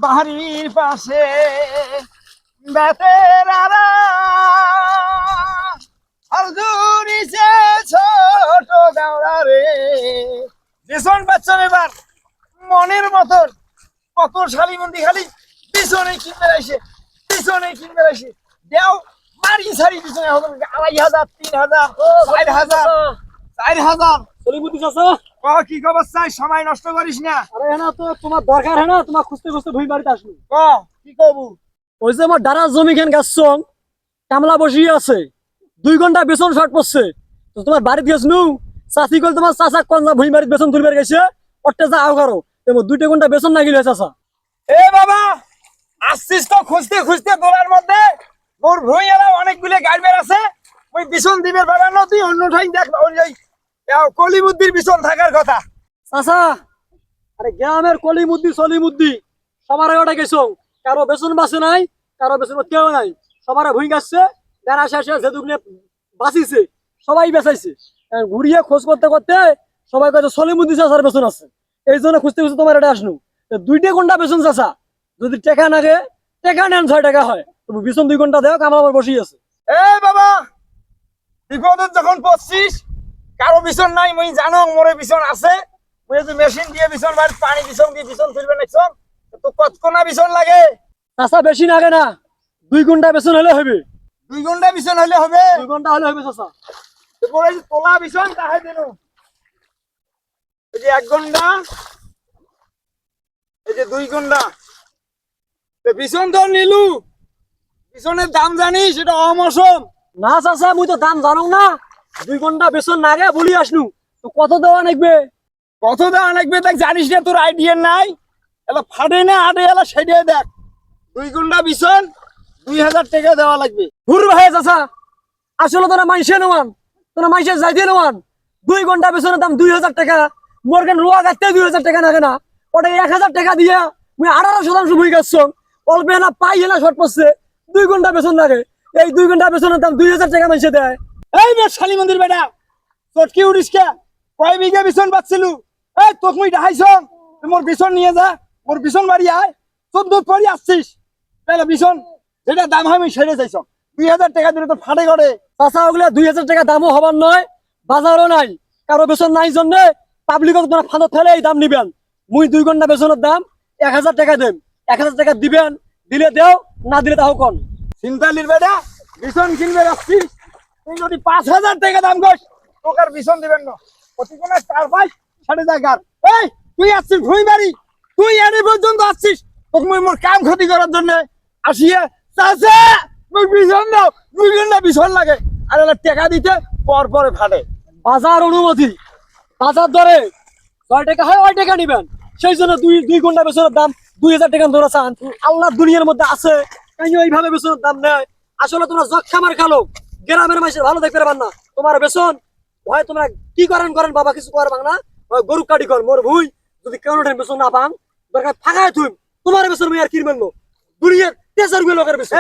বাড়ির পাশে বেতেরারা আর জুড়িছে ছোট দেওরা রে। যেসন বাচ্চা এবার মনের মতন কত শালিমন্দি খালি পিছনে কিনবে আসে, পিছনে কিনবে আসে। দেও মারি সারি পিছনে হবে ২৫০০, ৩০০০, ৪০০০, ৪০০০। সলিমুদ্দিন চাচা, কি খবর চাই? সময় নষ্ট করিস না। আরে হ্যাঁ তো তোমার দরকার হ্যাঁ না, তোমার খুঁজতে খুঁজতে ভুই বাড়িতে আসলো। কি করবো? ওই যে আমার ডারা জমি খান গাছছং কামলা বসিয়ে আছে, ২ ঘন্টা বেতন শর্ট পড়ছে। তো তোমার বাড়িতে গেছ নু চাষি কল তোমার চাচা কনজা ভুই বাড়িতে বেতন তুলবার গেছে, অট্টে যা আও কারো এবং ২ ঘন্টা বেতন না গেলে চাচা। এ বাবা, আসছিস তো খুঁজতে খুঁজতে দোলার মধ্যে। মোর ভুঁই এলা অনেকগুলো গাড়বের আছে, ওই বিছন দিবের বেড়ানো তুই অন্য ঠাই দেখ। ওই কলিবুদ্দির বিছন থাকার কথা। চাচা আরে গ্রামের কলিমুদ্দি সলিমুদ্দি সবার আগে গেছো, কারো বেতন বাঁচে নাই, কারো বেতন কেউ নাই, সবার ভুই গাছছে। বেড়া শেষে যেটুকুনে বাঁচিছে সবাই বেচাইছে। ঘুরিয়ে খোঁজ করতে করতে সবাই কাছে সলিমুদ্দি চাচার বেতন আছে, এই জন্য খুঁজতে খুঁজতে তোমার এটা আসনু। ২ ঘন্টা বেতন চাচা, যদি টাকা নাগে টাকা নেন ৬ টাকা হয়, তুমি বেতন ২ ঘন্টা দেও, কামা আমার বসেই আছে। এ বাবা, বিপদে যখন পড়ছিস, কারো বিছন নাই মই জানো, মোরে বিছন আছে। ওই যে মেশিন দিয়ে বিছন বাড়ি পানি বিছন দিয়ে বিছন তুলবে নাকছন, তো কতক্ষণ বিছন লাগে? চাচা বেশি নাগে না, ২ ঘন্টা বেতন হলে হবে। ২ ঘন্টা বিছন হলে হবে? ২ ঘন্টা হলে হবে চাচা। এরপরে যে তোলা বিছন তাহাই দিন, এই যে ১ ঘন্টা, এই যে ২ ঘন্টা। বিছন তো নিলু, বিছনের দাম জানিস? এটা অমৌসুম। না চাচা মুই তো দাম জানো না, ২ ঘন্টা বেতন নাগে বলি আসনু। তো কত দেওয়া লাগবে? কত দেওয়া লাগবে দেখ, জানিস না? তোর আইডিয়া নাই? এলা ফাটে না আটে, এলা সেটাই দেখ। ২ ঘন্টা বিছন ২০০০ টাকা দেওয়া লাগবে। ঘুর ভাই চাচা, আসলে তোরা মাইসে নেওয়ান, তোরা মাইসে যাইতে নেওয়ান। ২ ঘন্টা বেতনের দাম ২০০০ টাকা, মোরগান রোয়া গাছতে ২০০০ টাকা নাগে না, ওটা ১০০০ টাকা দিয়ে মুই ১৮% ভুই গাছ অল্প না পাই না শর্ট পড়ছে। ২ ঘন্টা বেতন লাগে, এই ২ ঘন্টা বেতনের দাম ২০০০ টাকা মাইসে দেয়। এই মেয়ে শালি মন্দির বেটা, চটকি উড়িস কে? কয় বিঘা বিছন বাচ্ছিলু? এই তোক মুই দেখাইছ, মোর বিছন নিয়ে যা, মোর বিছন বাড়ি আয়। ১৪ পরি আসছিস, তাহলে বিছন যেটা দাম হয় আমি সেরে যাইছ। ২০০০ টাকা দিলে তো ফাটে করে। চাচা ওগুলা ২০০০ টাকা দামও হবার নয়, বাজারও নাই, কারো বেতন নাই জন্যে পাবলিক তোরা ফাঁদত ফেলে এই দাম নিবেন। মুই ২ ঘন্টা বেতনের দাম ১০০০ টাকা দেন, ১০০০ টাকা দিবেন, দিলে দেও, না দিলে তাও কন। চিন্তালির বেটা, বিছন কিনবে আসছিস, তুই যদি ৫০০০ টাকা দাম কস, তোকে আর বিছন দিবেন না। প্রতিদিনের ৪-৫ সাড়ে জায়গার। এই তুই আসছিস ভুঁই বাড়ি, তুই এনে পর্যন্ত আসছিস, তোকে মুই মোর কাম ক্ষতি করার জন্য আসিয়ে চাচা মুই বিছন দাও। ২ ঘন্টা বিছন লাগে, আর এলা টাকা দিতে পর পরে ফাটে। বাজার অনুমতি, বাজার দরে ৬ টাকা হয় ৬ টাকা নিবেন, সেই জন্য ২ ঘন্টা বেতনের দাম ২০০০ টাকা ধরে চান। আল্লাহ দুনিয়ার মধ্যে আছে এইভাবে বেতনের দাম নেয়। আসলে তোমরা জগ খাবার খালো, গ্রামের মানুষের ভালো দেখতে পারবেন না। তোমার বেতন হয় তোমরা কি করেন করেন বাবা, কিছু করবেন না, গরু কাটি কর। মোর ভুই যদি কেউ বেতন না পান, দরকার ফাঁকায় তুই তোমার বেতন আর কিনবেন না, দুনিয়ার ৩০০০ লোকের বেতন।